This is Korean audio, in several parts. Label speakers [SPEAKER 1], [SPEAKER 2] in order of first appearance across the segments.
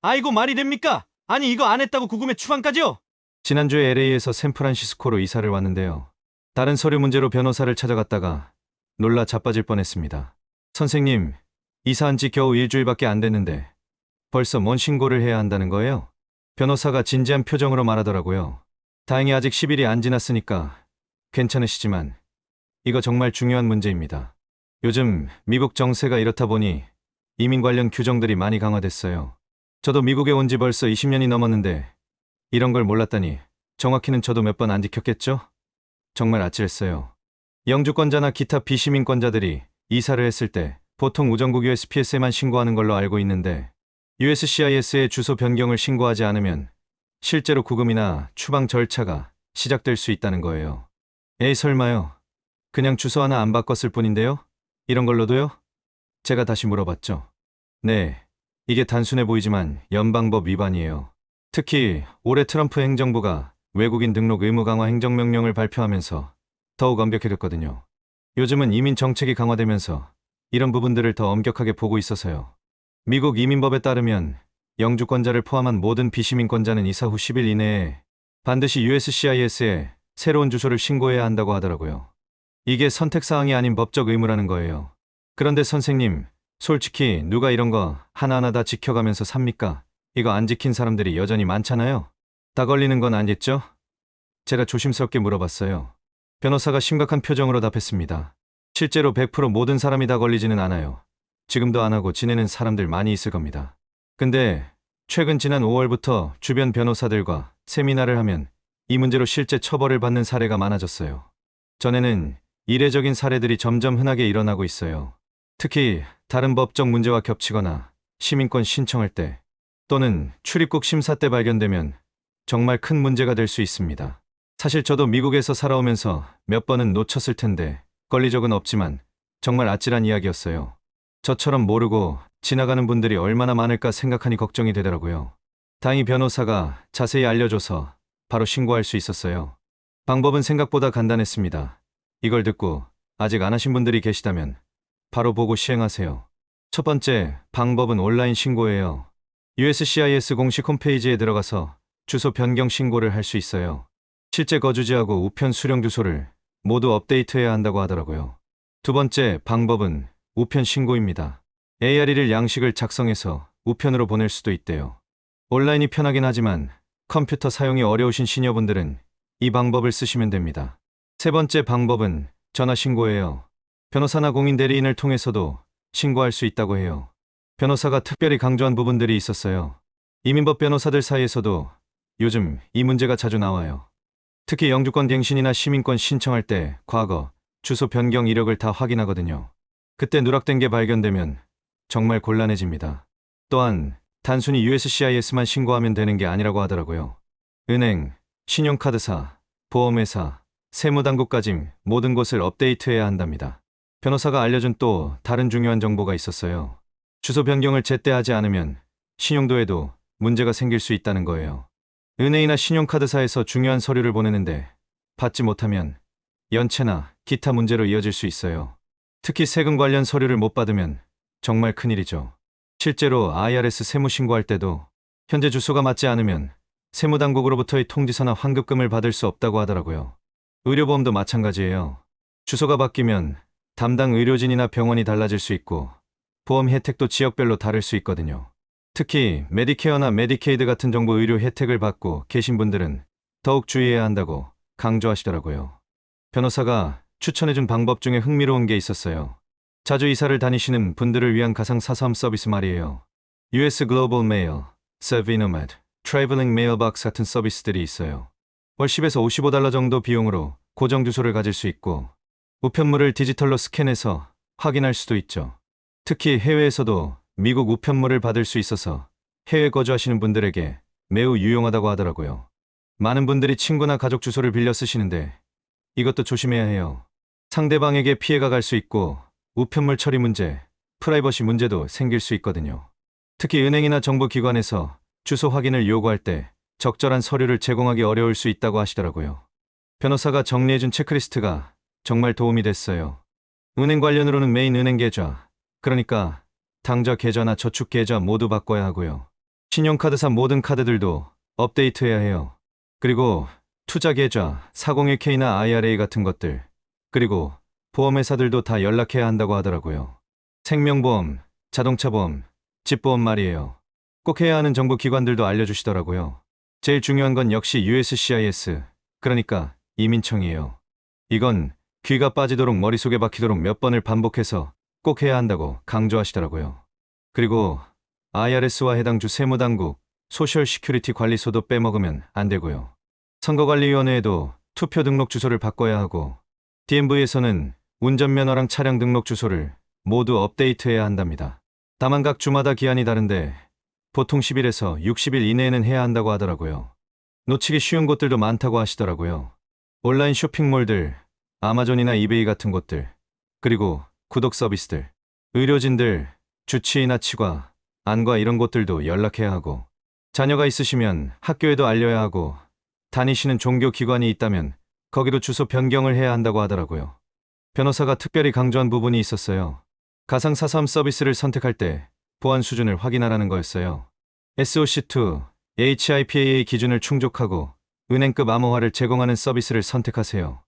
[SPEAKER 1] 아이고 말이 됩니까? 아니 이거 안 했다고 구금에 추방까지요? 지난주에 LA에서 샌프란시스코로 이사를 왔는데요. 다른 서류 문제로 변호사를 찾아갔다가 놀라 자빠질 뻔했습니다. 선생님, 이사한 지 겨우 일주일밖에 안 됐는데 벌써 뭔 신고를 해야 한다는 거예요? 변호사가 진지한 표정으로 말하더라고요. 다행히 아직 10일이 안 지났으니까 괜찮으시지만 이거 정말 중요한 문제입니다. 요즘 미국 정세가 이렇다 보니 이민 관련 규정들이 많이 강화됐어요. 저도 미국에 온 지 벌써 20년이 넘었는데 이런 걸 몰랐다니 정확히는 저도 몇 번 안 지켰겠죠? 정말 아찔했어요. 영주권자나 기타 비시민권자들이 이사를 했을 때 보통 우정국 USPS에만 신고하는 걸로 알고 있는데 USCIS에 주소 변경을 신고하지 않으면 실제로 구금이나 추방 절차가 시작될 수 있다는 거예요. 에이 설마요. 그냥 주소 하나 안 바꿨을 뿐인데요? 이런 걸로도요? 제가 다시 물어봤죠. 네, 이게 단순해 보이지만 연방법 위반이에요. 특히 올해 트럼프 행정부가 외국인 등록 의무 강화 행정명령을 발표하면서 더욱 엄격해졌거든요. 요즘은 이민 정책이 강화되면서 이런 부분들을 더 엄격하게 보고 있어서요. 미국 이민법에 따르면 영주권자를 포함한 모든 비시민권자는 이사 후 10일 이내에 반드시 USCIS에 새로운 주소를 신고해야 한다고 하더라고요. 이게 선택사항이 아닌 법적 의무라는 거예요. 그런데 선생님, 솔직히 누가 이런 거 하나하나 다 지켜가면서 삽니까? 이거 안 지킨 사람들이 여전히 많잖아요. 다 걸리는 건 아니겠죠? 제가 조심스럽게 물어봤어요. 변호사가 심각한 표정으로 답했습니다. 실제로 100% 모든 사람이 다 걸리지는 않아요. 지금도 안 하고 지내는 사람들 많이 있을 겁니다. 근데 최근 지난 5월부터 주변 변호사들과 세미나를 하면 이 문제로 실제 처벌을 받는 사례가 많아졌어요. 전에는 이례적인 사례들이 점점 흔하게 일어나고 있어요. 특히 다른 법적 문제와 겹치거나 시민권 신청할 때 또는 출입국 심사 때 발견되면 정말 큰 문제가 될 수 있습니다. 사실 저도 미국에서 살아오면서 몇 번은 놓쳤을 텐데 걸린 적은 없지만 정말 아찔한 이야기였어요. 저처럼 모르고 지나가는 분들이 얼마나 많을까 생각하니 걱정이 되더라고요. 다행히 변호사가 자세히 알려줘서 바로 신고할 수 있었어요. 방법은 생각보다 간단했습니다. 이걸 듣고 아직 안 하신 분들이 계시다면 바로 보고 시행하세요. 첫 번째 방법은 온라인 신고예요. USCIS 공식 홈페이지에 들어가서 주소 변경 신고를 할 수 있어요. 실제 거주지하고 우편 수령 주소를 모두 업데이트해야 한다고 하더라고요. 두 번째 방법은 우편 신고입니다. ARE를 양식을 작성해서 우편으로 보낼 수도 있대요. 온라인이 편하긴 하지만 컴퓨터 사용이 어려우신 시니어분들은 이 방법을 쓰시면 됩니다. 세 번째 방법은 전화 신고예요. 변호사나 공인 대리인을 통해서도 신고할 수 있다고 해요. 변호사가 특별히 강조한 부분들이 있었어요. 이민법 변호사들 사이에서도 요즘 이 문제가 자주 나와요. 특히 영주권 갱신이나 시민권 신청할 때 과거, 주소 변경 이력을 다 확인하거든요. 그때 누락된 게 발견되면 정말 곤란해집니다. 또한 단순히 USCIS만 신고하면 되는 게 아니라고 하더라고요. 은행, 신용카드사, 보험회사, 세무당국까지 모든 곳을 업데이트해야 한답니다. 변호사가 알려준 또 다른 중요한 정보가 있었어요. 주소 변경을 제때 하지 않으면 신용도에도 문제가 생길 수 있다는 거예요. 은행이나 신용카드사에서 중요한 서류를 보내는데 받지 못하면 연체나 기타 문제로 이어질 수 있어요. 특히 세금 관련 서류를 못 받으면 정말 큰일이죠. 실제로 IRS 세무 신고할 때도 현재 주소가 맞지 않으면 세무당국으로부터의 통지서나 환급금을 받을 수 없다고 하더라고요. 의료보험도 마찬가지예요. 주소가 바뀌면 담당 의료진이나 병원이 달라질 수 있고 보험 혜택도 지역별로 다를 수 있거든요. 특히 메디케어나 메디케이드 같은 정부 의료 혜택을 받고 계신 분들은 더욱 주의해야 한다고 강조하시더라고요. 변호사가 추천해준 방법 중에 흥미로운 게 있었어요. 자주 이사를 다니시는 분들을 위한 가상 사서함 서비스 말이에요. US Global Mail, Savinomad, Traveling Mailbox 같은 서비스들이 있어요. 월 10에서 $55 정도 비용으로 고정 주소를 가질 수 있고 우편물을 디지털로 스캔해서 확인할 수도 있죠. 특히 해외에서도 미국 우편물을 받을 수 있어서 해외 거주하시는 분들에게 매우 유용하다고 하더라고요. 많은 분들이 친구나 가족 주소를 빌려 쓰시는데 이것도 조심해야 해요. 상대방에게 피해가 갈 수 있고 우편물 처리 문제, 프라이버시 문제도 생길 수 있거든요. 특히 은행이나 정부기관에서 주소 확인을 요구할 때 적절한 서류를 제공하기 어려울 수 있다고 하시더라고요. 변호사가 정리해준 체크리스트가 정말 도움이 됐어요. 은행 관련으로는 메인 은행 계좌, 그러니까 당좌 계좌나 저축 계좌 모두 바꿔야 하고요. 신용카드사 모든 카드들도 업데이트해야 해요. 그리고 투자계좌, 401k나 IRA 같은 것들, 그리고 보험회사들도 다 연락해야 한다고 하더라고요. 생명보험, 자동차보험, 집보험 말이에요. 꼭 해야 하는 정부 기관들도 알려주시더라고요. 제일 중요한 건 역시 USCIS, 그러니까 이민청이에요. 이건 귀가 빠지도록 머릿속에 박히도록 몇 번을 반복해서 꼭 해야 한다고 강조하시더라고요. 그리고 IRS와 해당 주 세무당국, 소셜 시큐리티 관리소도 빼먹으면 안 되고요. 선거관리위원회에도 투표 등록 주소를 바꿔야 하고, DMV에서는 운전면허랑 차량 등록 주소를 모두 업데이트해야 한답니다. 다만 각 주마다 기한이 다른데 보통 10일에서 60일 이내에는 해야 한다고 하더라고요. 놓치기 쉬운 곳들도 많다고 하시더라고요. 온라인 쇼핑몰들, 아마존이나 이베이 같은 곳들, 그리고 구독 서비스들, 의료진들, 주치의나 치과, 안과 이런 곳들도 연락해야 하고, 자녀가 있으시면 학교에도 알려야 하고, 다니시는 종교 기관이 있다면 거기도 주소 변경을 해야 한다고 하더라고요. 변호사가 특별히 강조한 부분이 있었어요. 가상사서함 서비스를 선택할 때 보안 수준을 확인하라는 거였어요. SOC2, HIPAA 기준을 충족하고 은행급 암호화를 제공하는 서비스를 선택하세요.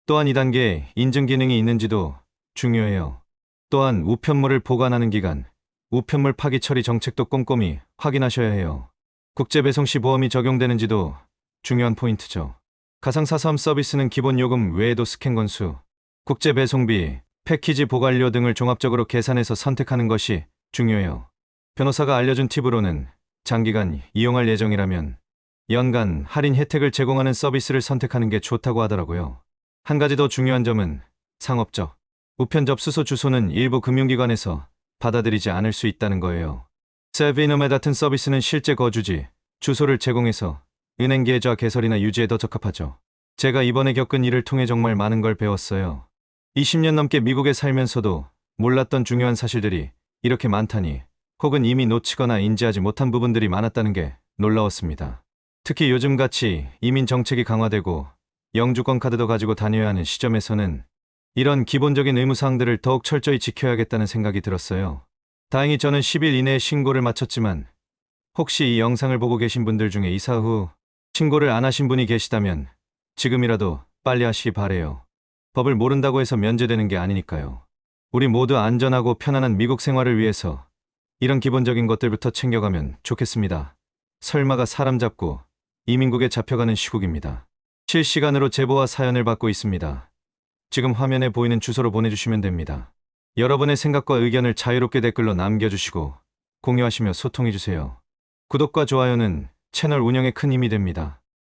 [SPEAKER 1] 또한 2단계 인증 기능이 있는지도 중요해요. 또한 우편물을 보관하는 기간, 우편물 파기 처리 정책도 꼼꼼히 확인하셔야 해요. 국제 배송 시 보험이 적용되는지도 중요한 포인트죠. 가상사서함 서비스는 기본 요금 외에도 스캔 건수, 국제 배송비, 패키지 보관료 등을 종합적으로 계산해서 선택하는 것이 중요해요. 변호사가 알려준 팁으로는 장기간 이용할 예정이라면 연간 할인 혜택을 제공하는 서비스를 선택하는 게 좋다고 하더라고요. 한 가지 더 중요한 점은 상업적, 우편 접수소 주소는 일부 금융기관에서 받아들이지 않을 수 있다는 거예요. 세비노메 같은 서비스는 실제 거주지, 주소를 제공해서 은행 계좌 개설이나 유지에 더 적합하죠. 제가 이번에 겪은 일을 통해 정말 많은 걸 배웠어요. 20년 넘게 미국에 살면서도 몰랐던 중요한 사실들이 이렇게 많다니, 혹은 이미 놓치거나 인지하지 못한 부분들이 많았다는 게 놀라웠습니다. 특히 요즘같이 이민 정책이 강화되고 영주권 카드도 가지고 다녀야 하는 시점에서는 이런 기본적인 의무사항들을 더욱 철저히 지켜야겠다는 생각이 들었어요. 다행히 저는 10일 이내에 신고를 마쳤지만 혹시 이 영상을 보고 계신 분들 중에 이사 후 신고를 안 하신 분이 계시다면 지금이라도 빨리 하시기 바래요. 법을 모른다고 해서 면제되는 게 아니니까요. 우리 모두 안전하고 편안한 미국 생활을 위해서 이런 기본적인 것들부터 챙겨가면 좋겠습니다. 설마가 사람 잡고 이민국에 잡혀가는 시국입니다. 실시간으로 제보와 사연을 받고 있습니다. 지금 화면에 보이는 주소로 보내주시면 됩니다. 여러분의 생각과 의견을 자유롭게 댓글로 남겨주시고 공유하시며 소통해주세요. 구독과 좋아요는 채널 운영에 큰 힘이 됩니다.